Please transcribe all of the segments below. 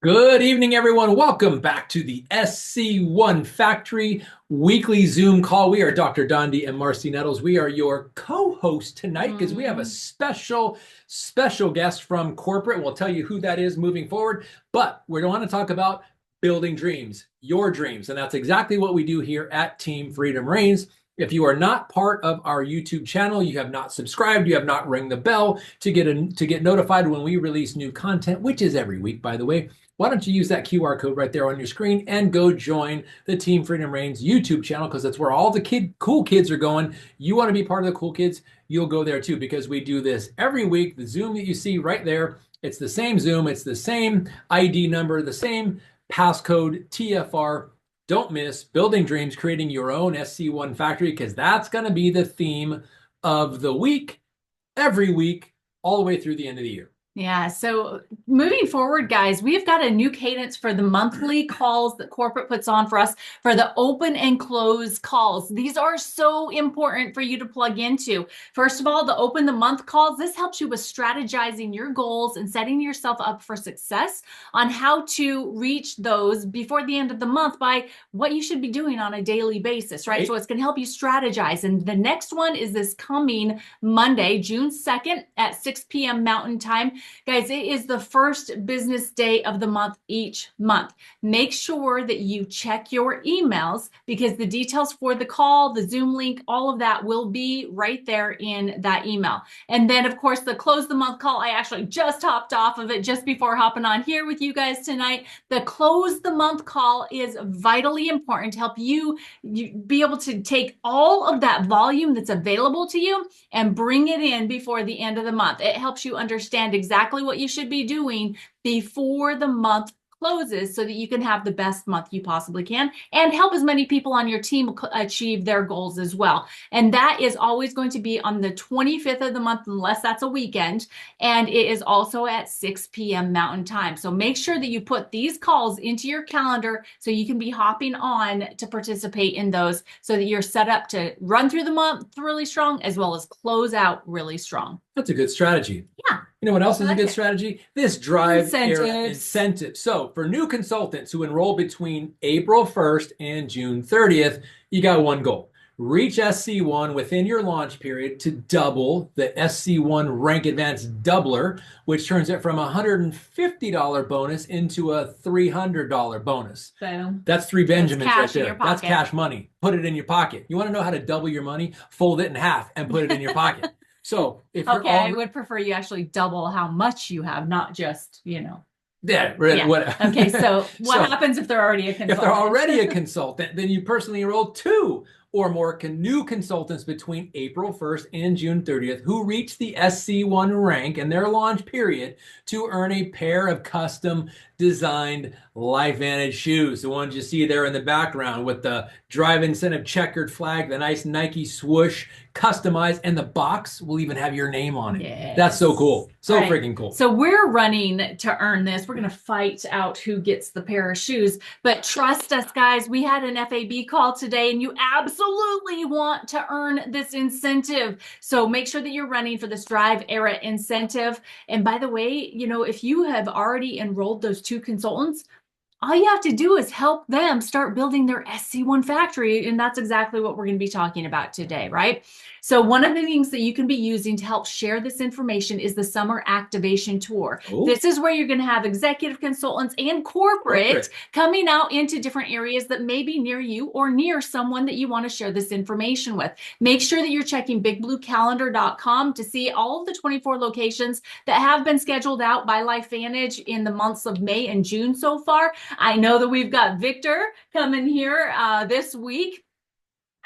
Good evening, everyone. Welcome back to the SC1 Factory weekly Zoom call. We are Dr. Dondi and Marcy Nettles. We are your co-hosts tonight because we have a special guest from corporate. We'll tell you who that is moving forward, but we don't want to talk about building dreams, your dreams. And that's exactly what we do here at Team Freedom Reigns. If you are not part of our YouTube channel, you have not subscribed, you have not ring the bell to get notified when we release new content, which is every week, by the way. Why don't you use that QR code right there on your screen and go join the Team Freedom Reigns YouTube channel, because that's where all the cool kids are going. You want to be part of the cool kids, you'll go there too, because we do this every week. The Zoom that you see right there, it's the same Zoom, it's the same ID number, the same passcode, TFR. Don't miss building dreams, creating your own SC1 factory, because that's going to be the theme of the week, every week, all the way through the end of the year. Yeah. So moving forward, guys, we've got a new cadence for the monthly calls that corporate puts on for us for the open and close calls. These are so important for you to plug into. First of all, the open the month calls, this helps you with strategizing your goals and setting yourself up for success on how to reach those before the end of the month by what you should be doing on a daily basis, right? So it's going to help you strategize. And the next one is this coming Monday, June 2nd at 6 p.m. Mountain Time. Guys, it is the first business day of the month each month. Make sure that you check your emails, because the details for the call, the Zoom link, all of that will be right there in that email. And then, of course, the close the month call, I actually just hopped off of it just before hopping on here with you guys tonight. The close the month call is vitally important to help you be able to take all of that volume that's available to you and bring it in before the end of the month. It helps you understand exactly what you should be doing before the month closes, so that you can have the best month you possibly can and help as many people on your team achieve their goals as well. And that is always going to be on the 25th of the month, unless that's a weekend. And it is also at 6 p.m. Mountain Time. So make sure that you put these calls into your calendar so you can be hopping on to participate in those, so that you're set up to run through the month really strong as well as close out really strong. That's a good strategy. Yeah. You know what else is a good strategy? This drive incentive. So for new consultants who enroll between April 1st and June 30th, you got one goal. Reach SC1 within your launch period to double the SC1 Rank Advanced Doubler, which turns it from a $150 bonus into a $300 bonus. So that's three Benjamins right there. That's cash money. Put it in your pocket. You want to know how to double your money? Fold it in half and put it in your pocket. So if you're I would prefer you actually double how much you have, not just, Yeah, really. Yeah. What, okay, so what happens if they're already a consultant? If they're already a consultant, then you personally enroll 2 or more new consultants between April 1st and June 30th who reach the SC1 rank in their launch period to earn a pair of custom designed LifeVantage shoes. The ones you see there in the background with the drive incentive checkered flag, the nice Nike swoosh, customized, and the box will even have your name on it. Yes. That's so cool. So freaking cool. So we're running to earn this. We're going to fight out who gets the pair of shoes. But trust us, guys, we had an FAB call today, and you absolutely want to earn this incentive. So make sure that you're running for this Drive Era incentive. And by the way, if you have already enrolled those 2 consultants, all you have to do is help them start building their SC1 factory. And that's exactly what we're going to be talking about today, right? So one of the things that you can be using to help share this information is the Summer Activation Tour. Ooh. This is where you're going to have executive consultants and corporate coming out into different areas that may be near you or near someone that you want to share this information with. Make sure that you're checking bigbluecalendar.com to see all of the 24 locations that have been scheduled out by LifeVantage in the months of May and June so far. I know that we've got Victor coming here this week,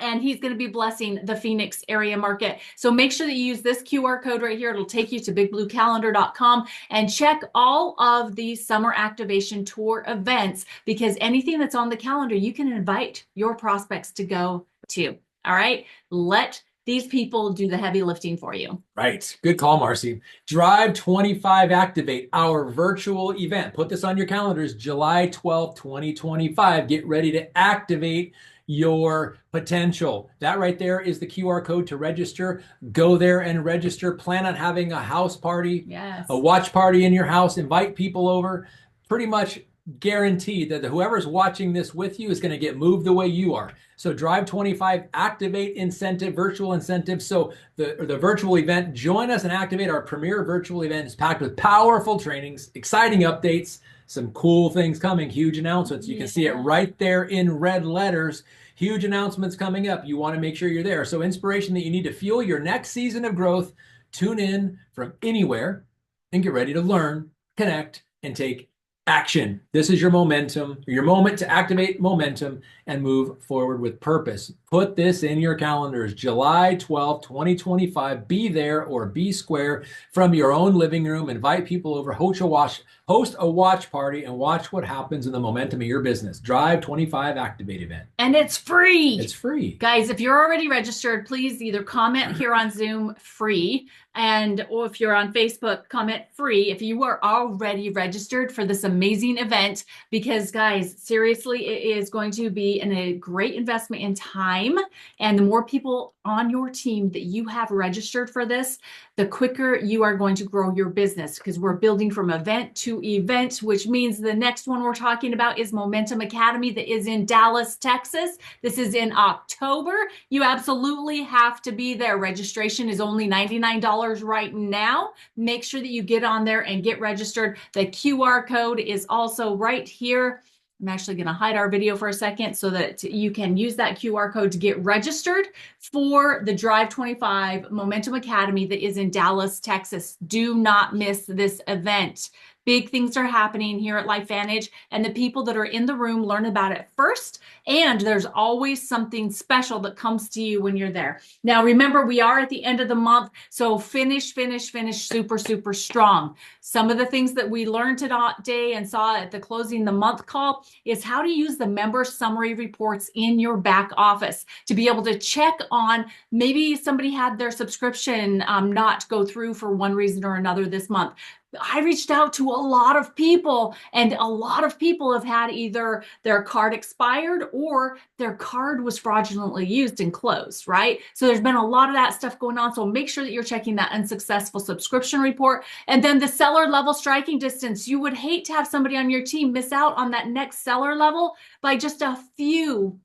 and he's going to be blessing the Phoenix area market. So make sure that you use this QR code right here. It'll take you to bigbluecalendar.com and check all of the Summer Activation Tour events, because anything that's on the calendar, you can invite your prospects to go to. All right. Let these people do the heavy lifting for you. Right. Good call, Marcy. Drive 25 Activate, our virtual event. Put this on your calendars, July 12th, 2025. Get ready to activate your potential. That right there is the QR code to register. Go there and register. Plan on having a house party, a watch party in your house. Invite people over. Pretty much guaranteed that whoever's watching this with you is going to get moved the way you are. So Drive 25, activate incentive, virtual incentive. So the virtual event, join us and activate our premier virtual event. Is packed with powerful trainings, exciting updates, some cool things coming, huge announcements. You can see it right there in red letters. Huge announcements coming up. You want to make sure you're there. So inspiration that you need to fuel your next season of growth. Tune in from anywhere and get ready to learn, connect, and take action. This is your momentum, your moment to activate momentum and move forward with purpose. Put this in your calendars. July 12th, 2025. Be there or be square from your own living room. Invite people over, host a watch party, and watch what happens in the momentum of your business. Drive 25 Activate event. And it's free. It's free. Guys, if you're already registered, please either comment here on Zoom free, or if you're on Facebook, comment free if you are already registered for this amazing event, because guys, seriously, it is going to be a great investment in time. And the more people on your team that you have registered for this, the quicker you are going to grow your business, because we're building from event to event, which means the next one we're talking about is Momentum Academy, that is in Dallas, Texas. This is in October. You absolutely have to be there. Registration is only $99 right now. Make sure that you get on there and get registered. The QR code is also right here. I'm actually going to hide our video for a second so that you can use that QR code to get registered for the Drive 25 Momentum Academy that is in Dallas, Texas. Do not miss this event. Big things are happening here at LifeVantage, and the people that are in the room learn about it first. And there's always something special that comes to you when you're there. Now, remember, we are at the end of the month, so finish super, super strong. Some of the things that we learned today and saw at the closing the month call is how to use the member summary reports in your back office to be able to check on maybe somebody had their subscription not go through for one reason or another this month. I reached out to a lot of people, and a lot of people have had either their card expired or their card was fraudulently used and closed, right? So there's been a lot of that stuff going on. So make sure that you're checking that unsuccessful subscription report. And then the seller level striking distance. You would hate to have somebody on your team miss out on that next seller level by just a few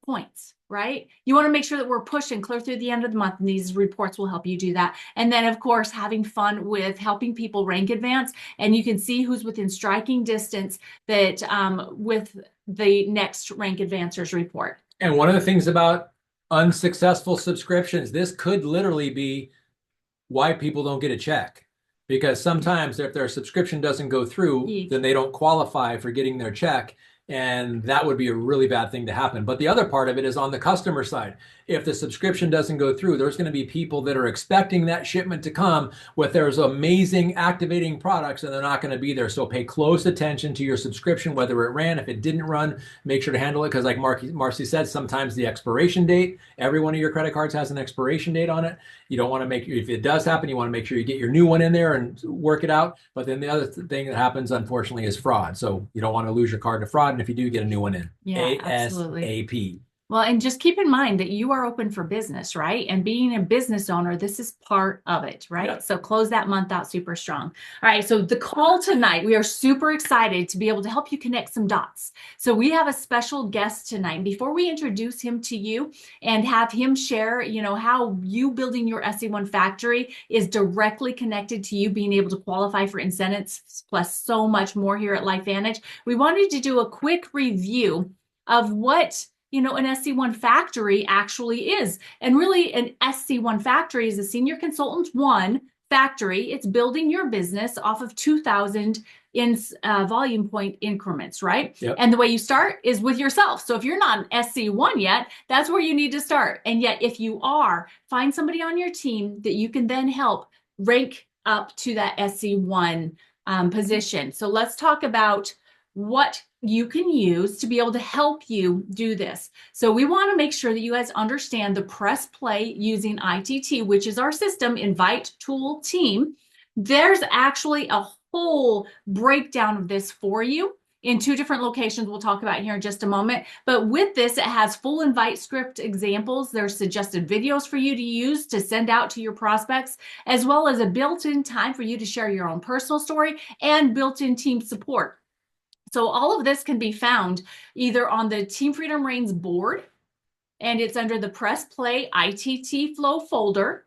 points, right? You want to make sure that we're pushing clear through the end of the month, and these reports will help you do that. And then, of course, having fun with helping people rank advance, and you can see who's within striking distance that with the next rank advancers report. And one of the things about unsuccessful subscriptions, this could literally be why people don't get a check. Because sometimes if their subscription doesn't go through, then they don't qualify for getting their check. And that would be a really bad thing to happen. But the other part of it is on the customer side. If the subscription doesn't go through, there's going to be people that are expecting that shipment to come with there's amazing activating products, and they're not going to be there. So pay close attention to your subscription, whether it ran. If it didn't run, make sure to handle it, because like Marcy said, sometimes the expiration date, every one of your credit cards has an expiration date on it. You don't want to make, if it does happen, you want to make sure you get your new one in there and work it out. But then the other thing that happens, unfortunately, is fraud. So you don't want to lose your card to fraud. And if you do, get a new one in. Yeah, absolutely. ASAP. Well, and just keep in mind that you are open for business, right? And being a business owner, this is part of it, right? Yeah. So close that month out super strong. All right, so the call tonight, we are super excited to be able to help you connect some dots. So we have a special guest tonight. Before we introduce him to you and have him share, how you building your SC1 factory is directly connected to you being able to qualify for incentives, plus so much more here at LifeVantage, we wanted to do a quick review of what an SC1 factory actually is. And really, an SC1 factory is a senior consultant one factory. It's building your business off of 2,000 in volume point increments, right? Yep. And the way you start is with yourself. So if you're not an SC1 yet, that's where you need to start. And yet, if you are, find somebody on your team that you can then help rank up to that SC1 position. So let's talk about what you can use to be able to help you do this. So we want to make sure that you guys understand the press play using ITT, which is our system, Invite Tool Team. There's actually a whole breakdown of this for you in 2 different locations we'll talk about here in just a moment. But with this, it has full invite script examples. There's suggested videos for you to use to send out to your prospects, as well as a built-in time for you to share your own personal story and built-in team support. So all of this can be found either on the Team Freedom Reigns board, and it's under the Press Play ITT Flow folder.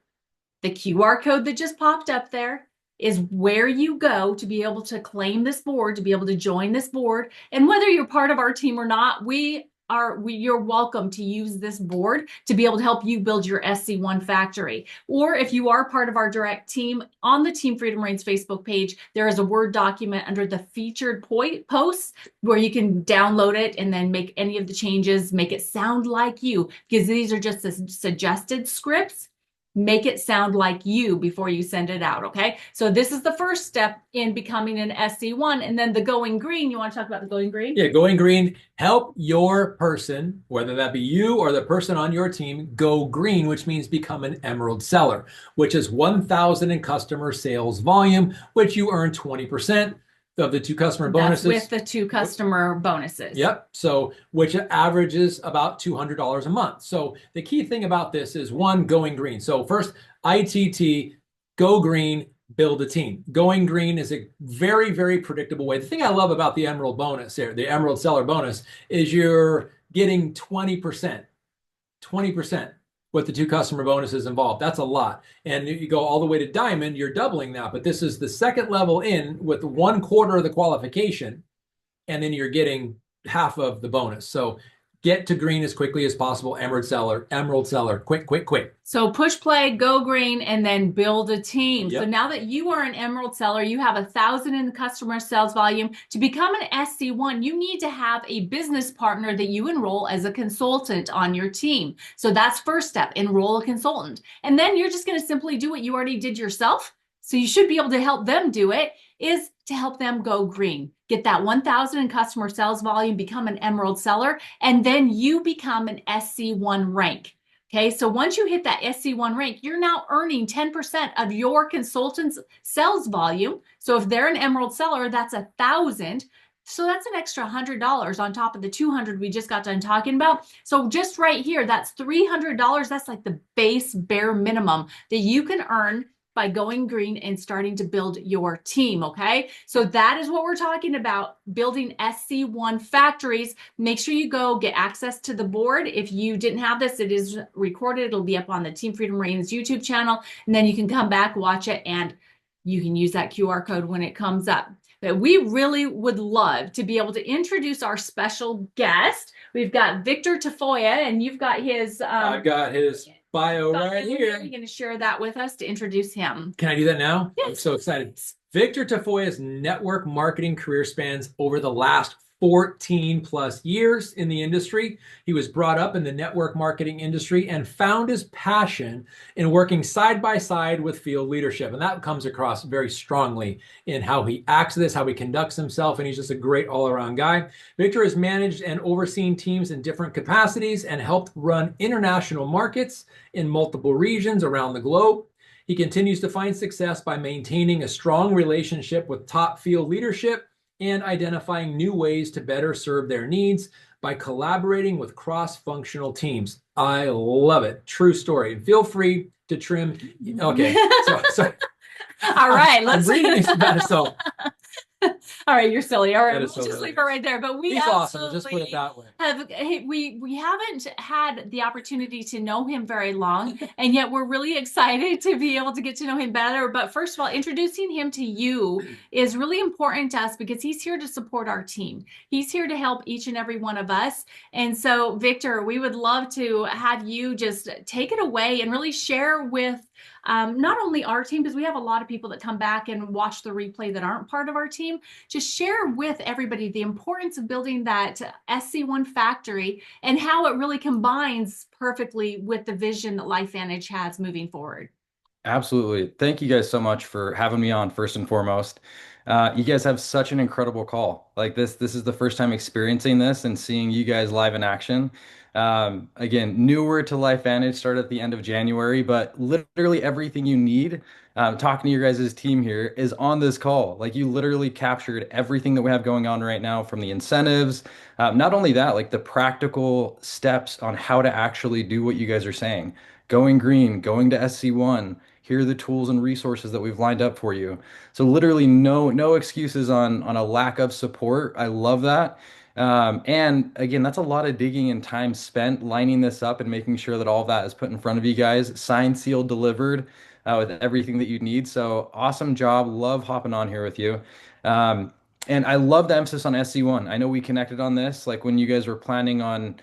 The QR code that just popped up there is where you go to be able to claim this board, to be able to join this board. And whether you're part of our team or not, you're welcome to use this board to be able to help you build your SC1 factory. Or if you are part of our direct team, on the Team Freedom Reigns Facebook page, there is a Word document under the featured posts where you can download it and then make any of the changes, make it sound like you, because these are just the suggested scripts. Make it sound like you before you send it out, okay? So this is the first step in becoming an SC1. And then the going green, you want to talk about the going green? Yeah, going green, help your person, whether that be you or the person on your team, go green, which means become an emerald seller, which is 1,000 in customer sales volume, which you earn 20% of the 2 customer bonuses. That's with the 2 customer bonuses. Yep. So, which averages about $200 a month. So the key thing about this is, one, going green. So first, ITT, go green, build a team. Going green is a very, very predictable way. The thing I love about the Emerald bonus here, the Emerald Seller bonus, is you're getting 20%. 20% with the 2 customer bonuses involved. That's a lot. And you go all the way to Diamond, you're doubling that. But this is the second level in with 1/4 of the qualification, and then you're getting half of the bonus. So get to green as quickly as possible. Emerald seller, quick, quick, quick. So push play, go green, and then build a team. Yep. So now that you are an emerald seller, you have 1,000 in the customer sales volume. To become an SC1, you need to have a business partner that you enroll as a consultant on your team. So that's first step, enroll a consultant. And then you're just going to simply do what you already did yourself. So you should be able to help them do it, is to help them go green. Get that 1,000 in customer sales volume, become an emerald seller, and then you become an SC1 rank. Okay, so once you hit that SC1 rank, you're now earning 10% of your consultant's sales volume. So if they're an emerald seller, that's 1,000. So that's an extra $100 on top of the 200 we just got done talking about. So just right here, that's $300. That's like the base bare minimum that you can earn by going green and starting to build your team, okay? So that is what we're talking about, building SC1 factories. Make sure you go get access to the board. If you didn't have this, it is recorded. It'll be up on the Team Freedom Reigns YouTube channel, and then you can come back, watch it, and you can use that QR code when it comes up. But we really would love to be able to introduce our special guest. We've got Victor Tafolla, and you've got his... I've got his bio right here. You're going to share that with us to introduce him. Can I do that now? Yes. I'm so excited. Victor Tafolla's network marketing career spans over the last 14 plus years in the industry. He was brought up in the network marketing industry and found his passion in working side by side with field leadership. And that comes across very strongly in how he acts this, how he conducts himself. And he's just a great all-around guy. Victor has managed and overseen teams in different capacities and helped run international markets in multiple regions around the globe. He continues to find success by maintaining a strong relationship with top field leadership and identifying new ways to better serve their needs by collaborating with cross-functional teams. I love it. True story. Feel free to trim. Okay. So All right. I'm reading this about it, so. All right, you're silly. All right, That we'll is so just silly. leave it right there. But we He's awesome. Just put it that way. we haven't had the opportunity to know him very long, and yet we're really excited to be able to get to know him better. But first of all, introducing him to you is really important to us because he's here to support our team. He's here to help each and every one of us. And so, Victor, we would love to have you just take it away and really share with not only our team, because we have a lot of people that come back and watch the replay that aren't part of our team, just share with everybody the importance of building that SC1 factory and how it really combines perfectly with the vision that LifeVantage has moving forward. Absolutely. Thank you guys so much for having me on, first and foremost. You guys have such an incredible call. Like this is the first time experiencing this and seeing you guys live in action. Again, newer to LifeVantage, started at the end of January, but literally everything you need, talking to your guys' team here, is on this call. Like you literally captured everything that we have going on right now from the incentives. Not only that, like the practical steps on how to actually do what you guys are saying. Going green, going to SC1. Here are the tools and resources that we've lined up for you. So literally no excuses on a lack of support. I love that. And again, that's a lot of digging and time spent lining this up and making sure that all of that is put in front of you guys, signed, sealed, delivered, with everything that you need. So awesome job. Love hopping on here with you. Um, and I love the emphasis on SC1. I know we connected on this, like when you guys were planning on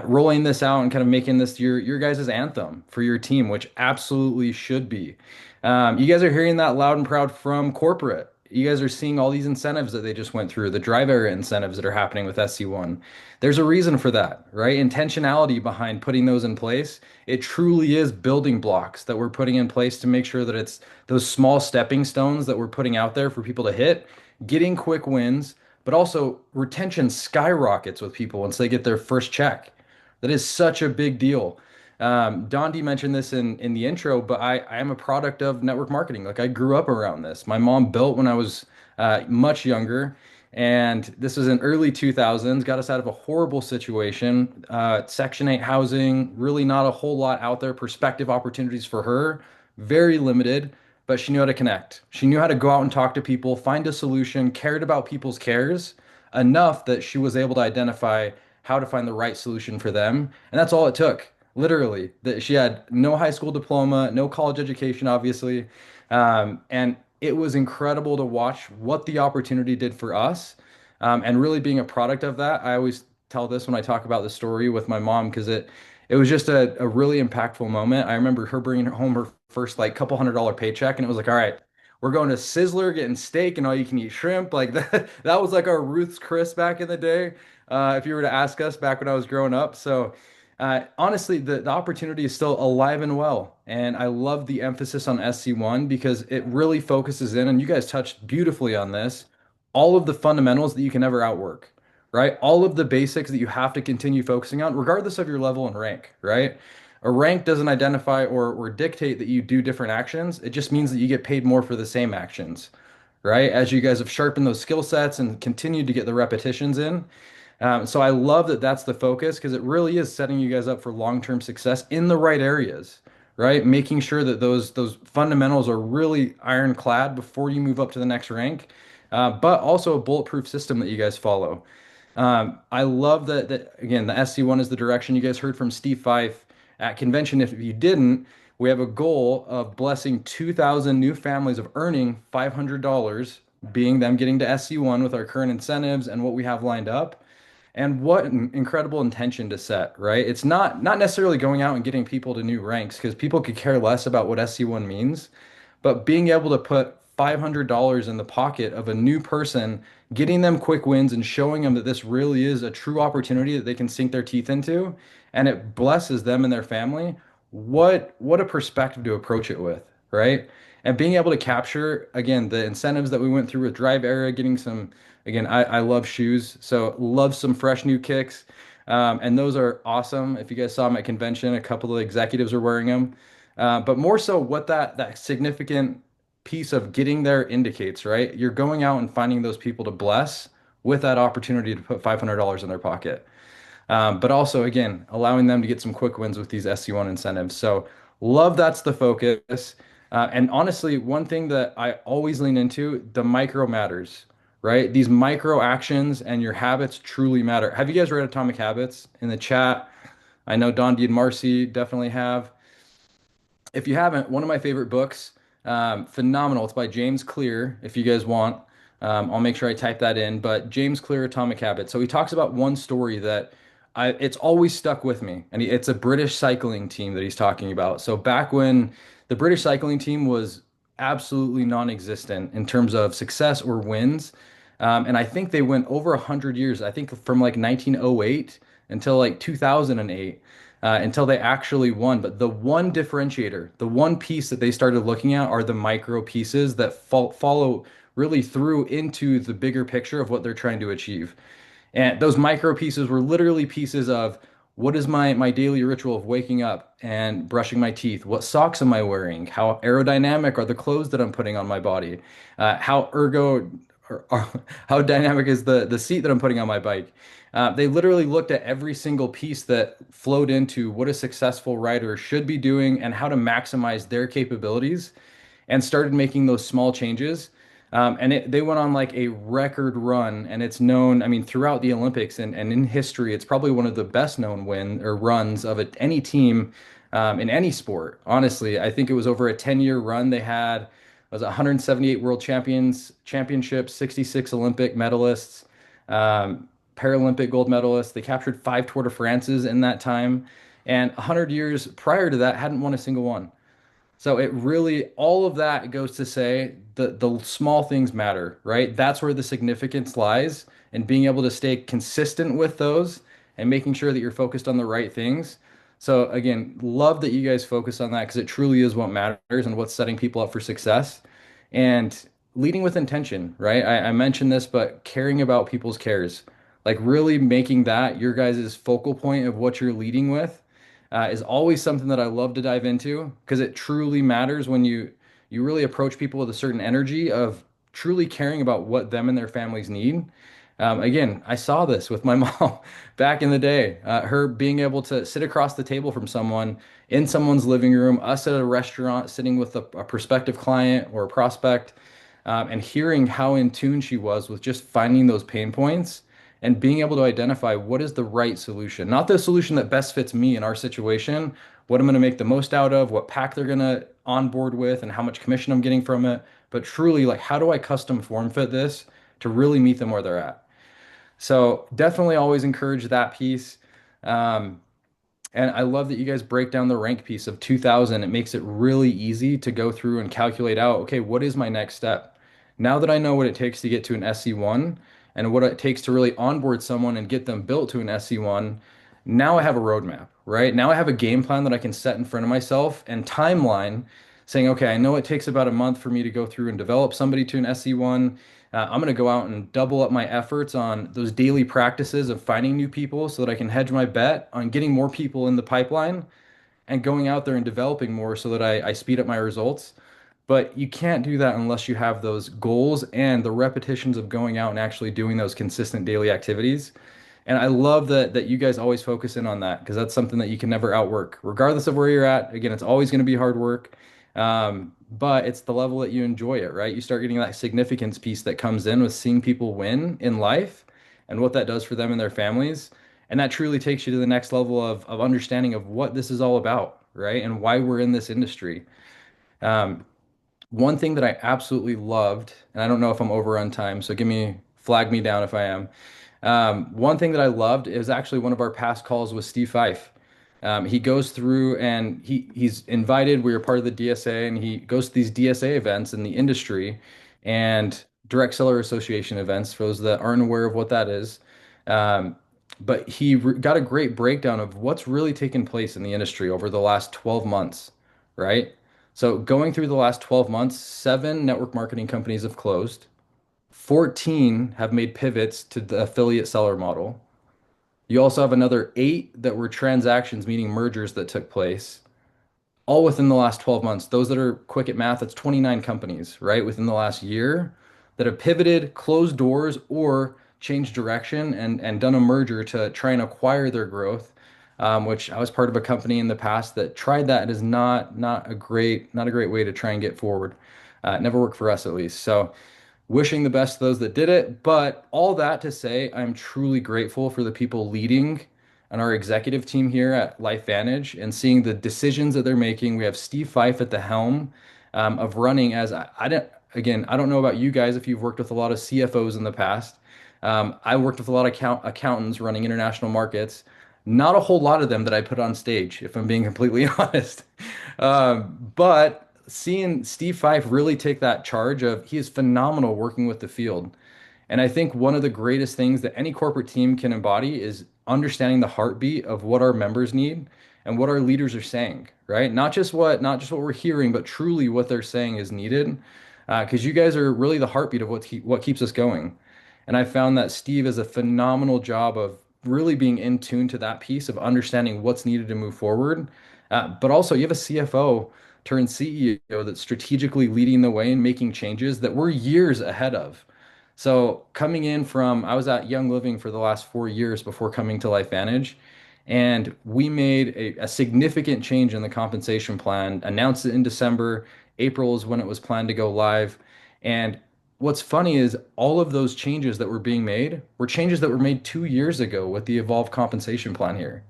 rolling this out and kind of making this your guys' anthem for your team, which absolutely should be. You guys are hearing that loud and proud from corporate. You guys are seeing all these incentives that they just went through, the drive area incentives that are happening with SC1. There's a reason for that, right? Intentionality behind putting those in place. It truly is building blocks that we're putting in place to make sure that it's those small stepping stones that we're putting out there for people to hit, getting quick wins, but also retention skyrockets with people once they get their first check. That is such a big deal. Dondi mentioned this in the intro, but I am a product of network marketing. Like I grew up around this. My mom built when I was much younger, and this was in early 2000s. Got us out of a horrible situation. Section 8 housing, really not a whole lot out there. Perspective opportunities for her, very limited, but she knew how to connect. She knew how to go out and talk to people, find a solution, cared about people's cares enough that she was able to identify how to find the right solution for them. And that's all it took. Literally, that she had no high school diploma, no college education, obviously, and it was incredible to watch what the opportunity did for us, and really being a product of that. I always tell this when I talk about the story with my mom because it was just a really impactful moment. I remember her bringing home her first like couple $100 paycheck, and it was like, all right, we're going to Sizzler, getting steak and all you can eat shrimp. Like that was like our Ruth's Chris back in the day. If you were to ask us back when I was growing up. So honestly, the opportunity is still alive and well. And I love the emphasis on SC1 because it really focuses in, and you guys touched beautifully on this, all of the fundamentals that you can never outwork, right? All of the basics that you have to continue focusing on, regardless of your level and rank, right? A rank doesn't identify or dictate that you do different actions. It just means that you get paid more for the same actions, right? As you guys have sharpened those skill sets and continued to get the repetitions in. So I love that that's the focus because it really is setting you guys up for long-term success in the right areas, right? Making sure that those fundamentals are really ironclad before you move up to the next rank, but also a bulletproof system that you guys follow. I love that again, the SC1 is the direction you guys heard from Steve Fife at convention. If you didn't, we have a goal of blessing 2,000 new families of earning $500, being them getting to SC1 with our current incentives and what we have lined up. And what an incredible intention to set, right? It's not necessarily going out and getting people to new ranks because people could care less about what SC1 means, but being able to put $500 in the pocket of a new person, getting them quick wins and showing them that this really is a true opportunity that they can sink their teeth into, and it blesses them and their family. What a perspective to approach it with, right? And being able to capture again the incentives that we went through with Drive Era, getting some again, I love shoes, so love some fresh new kicks. And those are awesome. If you guys saw them at convention, a couple of executives are wearing them. But more so what that significant piece of getting there indicates, right? You're going out and finding those people to bless with that opportunity to put $500 in their pocket. But also, again, allowing them to get some quick wins with these SC1 incentives. So, love that's the focus. And honestly, one thing that I always lean into, the micro matters, right? These micro actions and your habits truly matter. Have you guys read Atomic Habits in the chat? I know Dondi and Marcy definitely have. If you haven't, one of my favorite books, phenomenal. It's by James Clear. If you guys want, I'll make sure I type that in. But James Clear, Atomic Habits. So he talks about one story that it's always stuck with me, and it's a British cycling team that he's talking about. So back when the British cycling team was absolutely non-existent in terms of success or wins, and I think they went over 100 years. I think from like 1908 until like 2008 until they actually won. But the one differentiator, the one piece that they started looking at are the micro pieces that follow really through into the bigger picture of what they're trying to achieve. And those micro pieces were literally pieces of What is my daily ritual of waking up and brushing my teeth? What socks am I wearing? How aerodynamic are the clothes that I'm putting on my body? How ergo or how dynamic is the seat that I'm putting on my bike? They literally looked at every single piece that flowed into what a successful rider should be doing and how to maximize their capabilities and started making those small changes. They went on like a record run, and it's known, I mean, throughout the Olympics and in history, it's probably one of the best known win or runs of any team in any sport. Honestly, I think it was over a 10-year run. They had was 178 world championships, 66 Olympic medalists, Paralympic gold medalists. They captured 5 Tour de France's in that time, and 100 years prior to that, hadn't won a single one. So it really, all of that goes to say the small things matter, right? That's where the significance lies, and being able to stay consistent with those and making sure that you're focused on the right things. So again, love that you guys focus on that because it truly is what matters and what's setting people up for success. And leading with intention, right? I mentioned this, but caring about people's cares, like really making that your guys' focal point of what you're leading with is always something that I love to dive into because it truly matters when you really approach people with a certain energy of truly caring about what them and their families need. Again, I saw this with my mom back in the day. Her being able to sit across the table from someone in someone's living room, us at a restaurant sitting with a prospective client or a prospect, and hearing how in tune she was with just finding those pain points and being able to identify what is the right solution, not the solution that best fits me in our situation, what I'm going to make the most out of, what pack they're going to onboard with, and how much commission I'm getting from it, but truly like how do I custom form fit this to really meet them where they're at. So definitely always encourage that piece. Um, and I love that you guys break down the rank piece of 2000. It makes it really easy to go through and calculate out, okay, what is my next step? Now that I know what it takes to get to an SC1 and what it takes to really onboard someone and get them built to an SC1, now I have a roadmap, right? Now I have a game plan that I can set in front of myself and timeline saying, okay, I know it takes about a month for me to go through and develop somebody to an SC1. I'm going to go out and double up my efforts on those daily practices of finding new people so that I can hedge my bet on getting more people in the pipeline and going out there and developing more so that I speed up my results. But you can't do that unless you have those goals and the repetitions of going out and actually doing those consistent daily activities. And I love that you guys always focus in on that because that's something that you can never outwork, regardless of where you're at. Again, it's always going to be hard work, but it's the level that you enjoy it, right? You start getting that significance piece that comes in with seeing people win in life and what that does for them and their families. And that truly takes you to the next level of understanding of what this is all about, right? And why we're in this industry. Um, One thing that I absolutely loved, and I don't know if I'm over on time, so flag me down if I am. One thing that I loved is actually one of our past calls with Steve Fife. He goes through and he's invited. We are part of the DSA, and he goes to these DSA events in the industry and direct seller association events. For those that aren't aware of what that is, um, but got a great breakdown of what's really taken place in the industry over the last 12 months, right? So going through the last 12 months, 7 network marketing companies have closed. 14 have made pivots to the affiliate seller model. You also have another 8 that were transactions, meaning mergers that took place, all within the last 12 months. Those that are quick at math, that's 29 companies, right, within the last year that have pivoted, closed doors, or changed direction and done a merger to try and acquire their growth. Which I was part of a company in the past that tried that. It is not a great way to try and get forward. It never worked for us at least. So wishing the best to those that did it. But all that to say, I'm truly grateful for the people leading on our executive team here at LifeVantage and seeing the decisions that they're making. We have Steve Fife at the helm of running as I don't, again, I don't know about you guys if you've worked with a lot of CFOs in the past. I worked with a lot of accountants running international markets. Not a whole lot of them that I put on stage, if I'm being completely honest. But seeing Steve Fife really take that charge of he is phenomenal working with the field. And I think one of the greatest things that any corporate team can embody is understanding the heartbeat of what our members need and what our leaders are saying, right? Not just what we're hearing, but truly what they're saying is needed. Because you guys are really the heartbeat of what keeps us going. And I found that Steve does a phenomenal job of really being in tune to that piece of understanding what's needed to move forward. But also, you have a CFO turned CEO that's strategically leading the way and making changes that we're years ahead of. So, coming in from, I was at Young Living for the last 4 years before coming to LifeVantage, and we made a significant change in the compensation plan, announced it in December. April is when it was planned to go live. And what's funny is all of those changes that were being made were changes that were made 2 years ago with the evolved compensation plan here.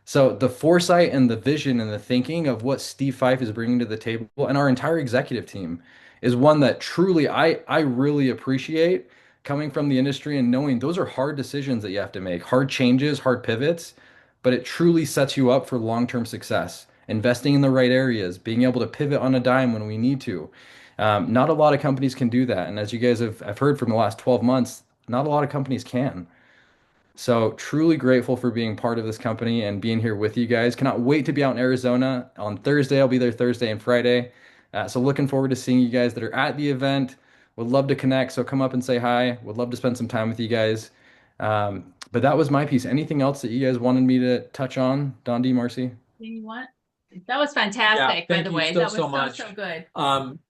So the foresight and the vision and the thinking of what Steve Fife is bringing to the table and our entire executive team is one that truly I really appreciate coming from the industry and knowing those are hard decisions that you have to make, hard changes, hard pivots, but it truly sets you up for long-term success. Investing in the right areas, being able to pivot on a dime when we need to. Not a lot of companies can do that. And as you guys have heard from the last 12 months, not a lot of companies can. So truly grateful for being part of this company and being here with you guys. Cannot wait to be out in Arizona on Thursday. I'll be there Thursday and Friday. So looking forward to seeing you guys that are at the event. Would love to connect. So come up and say hi. Would love to spend some time with you guys. But that was my piece. Anything else that you guys wanted me to touch on, Dondi, Marcy? You want? That was fantastic, by thank the you way. so, That was so much. so good.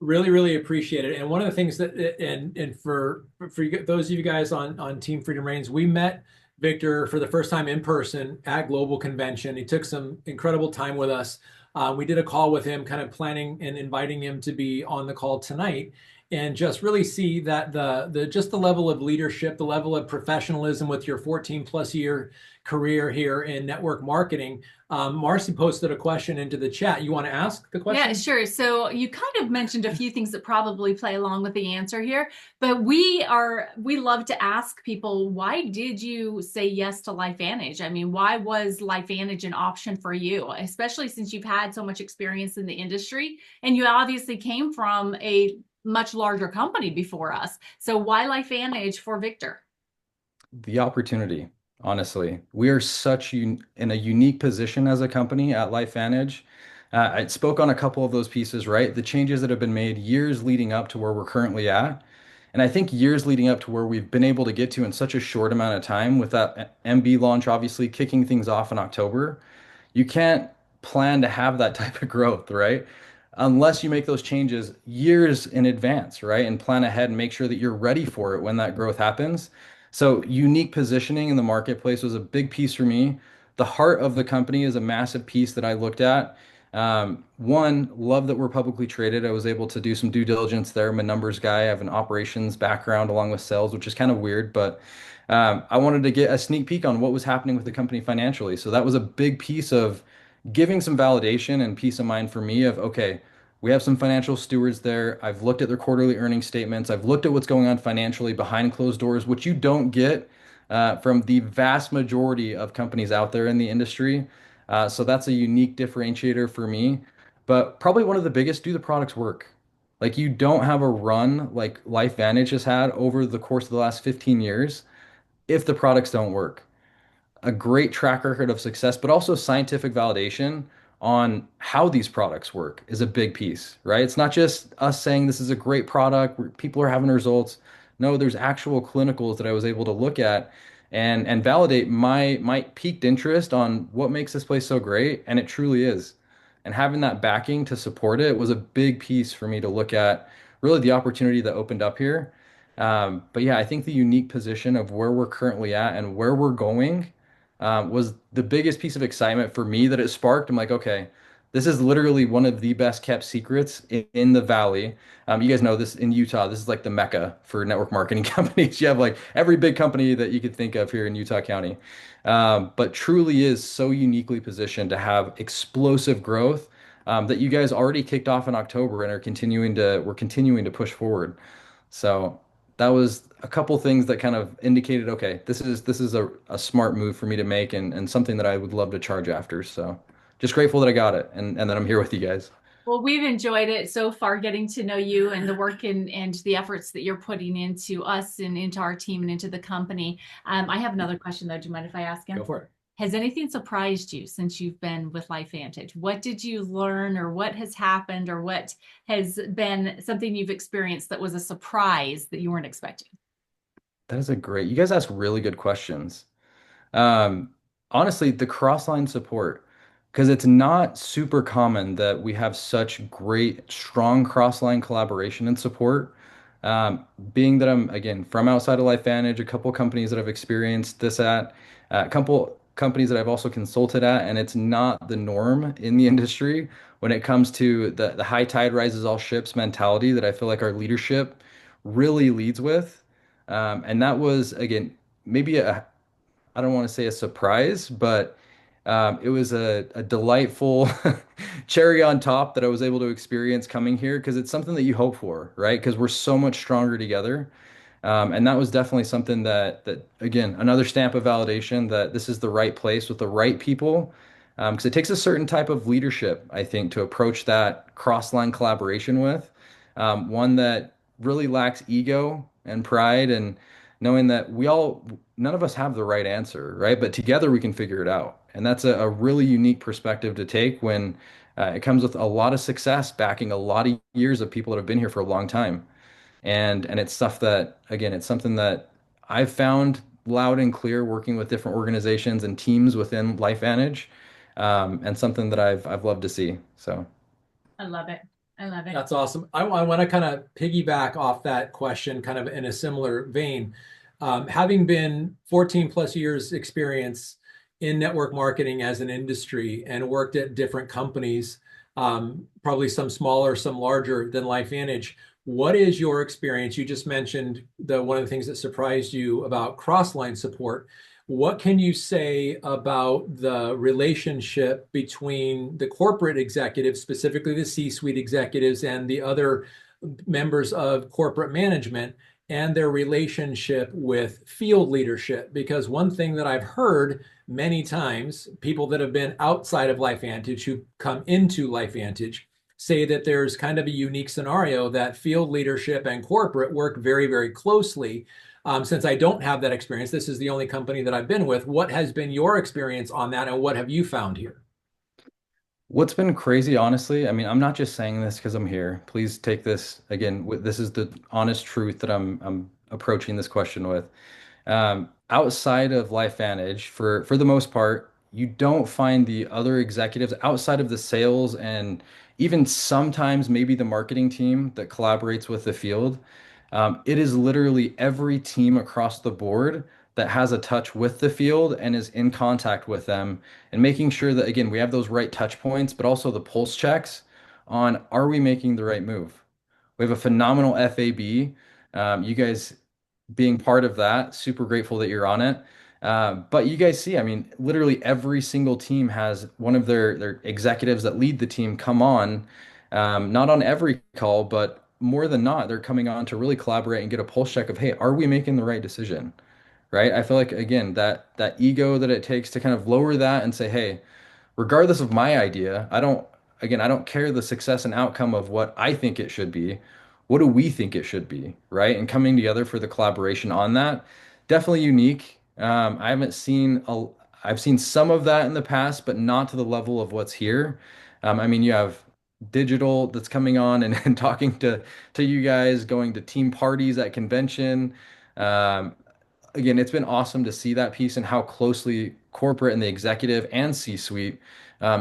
Really, really appreciate it. And one of the things that, and for you, those of you guys on Team Freedom Reigns, we met Victor for the first time in person at Global Convention. He took some incredible time with us. We did a call with him, kind of planning and inviting him to be on the call tonight, and just really see that the just the level of leadership, the level of professionalism with your 14 plus year career here in network marketing. Marcy posted a question into the chat. You want to ask the question? Yeah, sure. So you kind of mentioned a few things that probably play along with the answer here, but we love to ask people, why did you say yes to LifeVantage? I mean, why was LifeVantage an option for you, especially since you've had so much experience in the industry and you obviously came from a much larger company before us. So why LifeVantage for Victor? The opportunity, honestly. We are in a unique position as a company at LifeVantage. I spoke on a couple of those pieces, right? The changes that have been made years leading up to where we're currently at. And I think years leading up to where we've been able to get to in such a short amount of time with that MB launch, obviously kicking things off in October. You can't plan to have that type of growth, right? Unless you make those changes years in advance, right? And plan ahead and make sure that you're ready for it when that growth happens. So, unique positioning in the marketplace was a big piece for me. The heart of the company is a massive piece that I looked at. One, love that we're publicly traded. I was able to do some due diligence there. I'm a numbers guy. I have an operations background along with sales, which is kind of weird, but I wanted to get a sneak peek on what was happening with the company financially. So that was a big piece of giving some validation and peace of mind for me of, okay, we have some financial stewards there. I've looked at their quarterly earnings statements. I've looked at what's going on financially behind closed doors, which you don't get from the vast majority of companies out there in the industry. So that's a unique differentiator for me. But probably one of the biggest, do the products work? Like you don't have a run like LifeVantage has had over the course of the last 15 years if the products don't work. A great track record of success, but also scientific validation on how these products work is a big piece, right? It's not just us saying this is a great product, people are having results. No, there's actual clinicals that I was able to look at and validate my peaked interest on what makes this place so great, and it truly is. And having that backing to support it was a big piece for me to look at really the opportunity that opened up here. But yeah, I think the unique position of where we're currently at and where we're going was the biggest piece of excitement for me that it sparked. I'm like, okay, this is literally one of the best kept secrets in the valley. You guys know this in Utah. This is like the mecca for network marketing companies. You have like every big company that you could think of here in Utah County, but truly is so uniquely positioned to have explosive growth that you guys already kicked off in October and we're continuing to push forward. So that was a couple things that kind of indicated, okay, this is a smart move for me to make and something that I would love to charge after. So just grateful that I got it and that I'm here with you guys. Well, we've enjoyed it so far, getting to know you and the work and the efforts that you're putting into us and into our team and into the company. I have another question though. Do you mind if I ask him? Go for it. Has anything surprised you since you've been with LifeVantage? What did you learn, or what has happened, or what has been something you've experienced that was a surprise that you weren't expecting? You guys ask really good questions. Um, Honestly, the cross-line support, because it's not super common that we have such great, strong cross-line collaboration and support. Being that I'm, again, from outside of LifeVantage, a couple companies that I've experienced this at, a couple companies that I've also consulted at, and it's not the norm in the industry when it comes to the high tide rises all ships mentality that I feel like our leadership really leads with. And that was, again, maybe I don't want to say a surprise, but it was a delightful cherry on top that I was able to experience coming here because it's something that you hope for, right? Because we're so much stronger together. And that was definitely something that again, another stamp of validation that this is the right place with the right people. Because it takes a certain type of leadership, I think, to approach that cross-line collaboration with. One that really lacks ego and pride and knowing that none of us have the right answer, right? But together we can figure it out. And that's a really unique perspective to take when it comes with a lot of success backing a lot of years of people that have been here for a long time. And it's stuff that, again, it's something that I've found loud and clear working with different organizations and teams within LifeVantage, and something that I've loved to see. So. I love it. I love it. That's awesome. I want to kind of piggyback off that question, kind of in a similar vein. Having been 14 plus years experience in network marketing as an industry and worked at different companies, probably some smaller, some larger than LifeVantage. What is your experience? You just mentioned one of the things that surprised you about cross-line support. What can you say about the relationship between the corporate executives, specifically the C-suite executives and the other members of corporate management, and their relationship with field leadership? Because one thing that I've heard many times, people that have been outside of LifeVantage who come into LifeVantage say that there's kind of a unique scenario that field leadership and corporate work very, very closely. Since I don't have that experience, this is the only company that I've been with. What has been your experience on that, and what have you found here? What's been crazy, honestly, I mean, I'm not just saying this because I'm here. Please take this again. This is the honest truth that I'm approaching this question with. Outside of LifeVantage, for the most part, you don't find the other executives outside of the sales and even sometimes maybe the marketing team that collaborates with the field. It is literally every team across the board that has a touch with the field and is in contact with them and making sure that, again, we have those right touch points, but also the pulse checks on are we making the right move? We have a phenomenal FAB. You guys being part of that, super grateful that you're on it. But you guys see, I mean, literally every single team has one of their executives that lead the team come on, not on every call, but more than not, they're coming on to really collaborate and get a pulse check of, hey, are we making the right decision? Right? I feel like again that ego that it takes to kind of lower that and say, hey, regardless of my idea, I don't care the success and outcome of what I think it should be. What do we think it should be, right? And coming together for the collaboration on that, definitely unique. I haven't seen I've seen some of that in the past, but not to the level of what's here. I mean, you have digital that's coming on and talking to you guys, going to team parties at convention. Um, Again, it's been awesome to see that piece and how closely corporate and the executive and C-suite.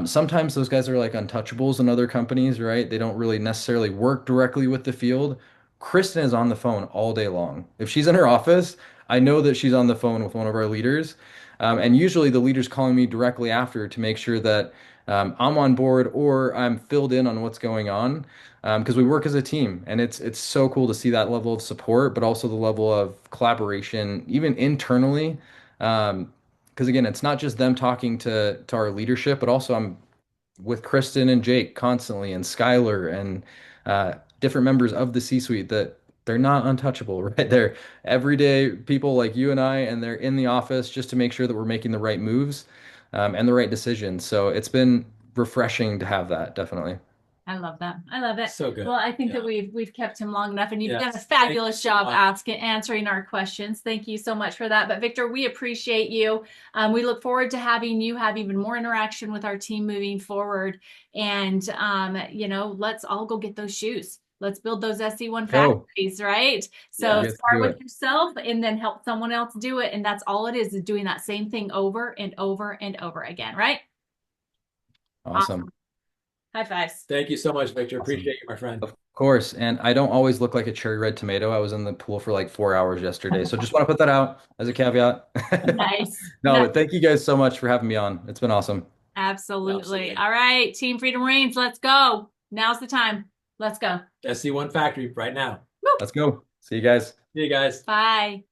Sometimes those guys are like untouchables in other companies, right? They don't really necessarily work directly with the field. Kristen is on the phone all day long. If she's in her office, I know that she's on the phone with one of our leaders. And usually the leader's calling me directly after to make sure that I'm on board or I'm filled in on what's going on because we work as a team, and it's so cool to see that level of support, but also the level of collaboration, even internally. Because again, it's not just them talking to our leadership, but also I'm with Kristen and Jake constantly, and Skylar and different members of the C-suite that they're not untouchable, right? They're everyday people like you and I, and they're in the office just to make sure that we're making the right moves and the right decisions. So it's been refreshing to have that, definitely. I love that. I love it. So good. Well, I think Yeah. that we've kept him long enough, and you've done a Yes. fabulous Thank you so job much. answering our questions. Thank you so much for that. But Victor, we appreciate you. We look forward to having you have even more interaction with our team moving forward. And let's all go get those shoes. Let's build those SC1 Go. factories, right? So Yeah. Let's start do with it. yourself and then help someone else do it. And that's all it is doing that same thing over and over and over again, right? Awesome. High fives. Thank you so much, Victor. Awesome. Appreciate you, my friend. Of course. And I don't always look like a cherry red tomato. I was in the pool for like 4 hours yesterday. So just want to put that out as a caveat. Nice. No, Nice. but thank you guys so much for having me on. It's been awesome. Absolutely. Absolutely. All right, Team Freedom Reigns, let's go. Now's the time. Let's go. SC1 Factory right now. Let's go. See you guys. See you guys. Bye.